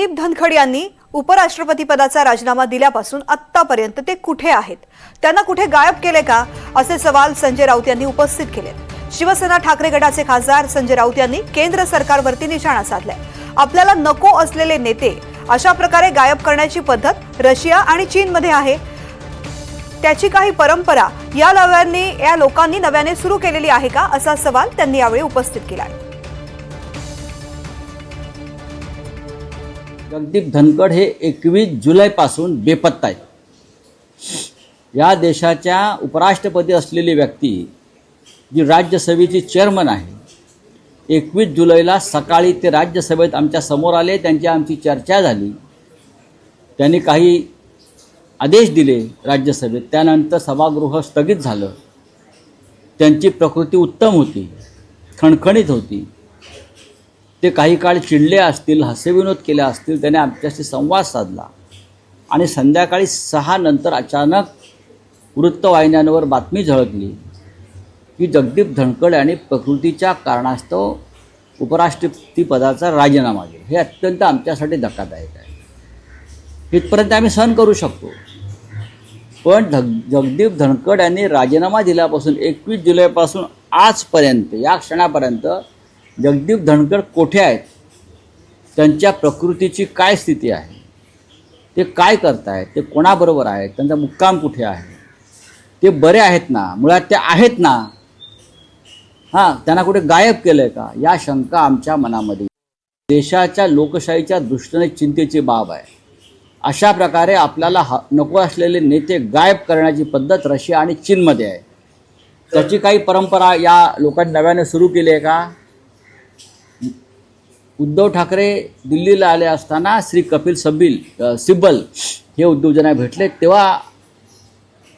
जगदीप धनखड यांनी उपराष्ट्रपती पदाचा राजीनामा दिल्यापासून आत्तापर्यंत ते कुठे आहेत, त्यांना कुठे गायब केले का, असे सवाल संजय राऊत यांनी उपस्थित केले। शिवसेना ठाकरे गटाचे खासदार संजय राऊत यांनी केंद्र सरकारवरती निशाणा साधलाय। आपल्याला नको असलेले नेते अशा प्रकारे गायब करण्याची पद्धत रशिया आणि चीनमध्ये आहे, त्याची काही परंपरा या लोकांनी नव्याने सुरू केलेली आहे का, असा सवाल त्यांनी यावेळी उपस्थित केला। जगदीप धनखड हे 21 जुलैपासून बेपत्ता आहेत। या देशाच्या उपराष्ट्रपती असलेली व्यक्ती जी राज्यसभेची चेअरमन आहे, 21 जुलैला सकाळी ते राज्यसभेत आमच्या समोर आले, त्यांची आमची चर्चा झाली, त्यांनी काही आदेश दिले राज्यसभेत, त्यानंतर सभागृह स्थगित झालं। त्यांची प्रकृती उत्तम होती, खणखणीत होती, ते काही काळ चिडले असतील, हास्यविनोद केले असतील, त्याने आमच्याशी संवाद साधला आणि संध्याकाळी 6 नंतर अचानक वृत्तवाहिन्यांवर बातमी झळकली की जगदीप धनखड यांनी प्रकृतीच्या कारणास्तव उपराष्ट्रपती पदाचा राजीनामा दिला। हे अत्यंत आमच्यासाठी धक्कादायक आहे, इथपर्यंत आम्ही सहन करू शकतो, पण जगदीप धनखड यांनी राजीनामा दिल्यापासून 21 जुलैपासून आजपर्यंत या क्षणापर्यंत जगदीप धनखड कुठे आहेत, त्यांच्या प्रकृतीची काय स्थिती आहे, ते काय करतायत, ते कोणाबरोबर आहेत, त्यांचा मुक्काम कुठे आहे, ते बरे आहेत ना, मुळात ते आहेत ना, त्यांना कुठे गायब केलंय का, या शंका आमच्या मनामध्ये देशाच्या लोकशाहीच्या दृष्टीने चिंतेची बाब आहे। अशा प्रकारे आपल्याला नको असलेले नेते गायब करण्याची पद्धत रशिया आणि चीनमध्ये आहे, त्याची काही परंपरा या लोकांनी नव्याने सुरू केली आहे का। उद्धव ठाकरे दिल्लीला आले असताना श्री कपिल सिब्बल हे उद्योजकांना भेटले, तेव्हा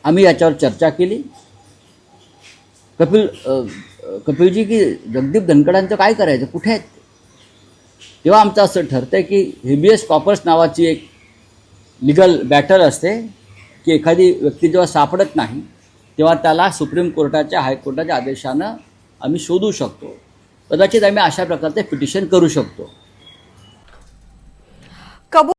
आम्ही याच्यावर चर्चा केली। कपिलजी की जगदीप धनखडांचं काय करायचं, कुठे आहेत, तेव्हा आमचं असं ठरतंय की हेबियस कॉर्पस नावाची एक लीगल बॅटर असते की एखादी व्यक्ती जेव्हा सापडत नाही तेव्हा त्याला सुप्रीम कोर्टाच्या हायकोर्टाच्या आदेशानं आम्ही शोधू शकतो। कदाचित आम्ही अशा प्रकारचे पिटिशन करू शकतो।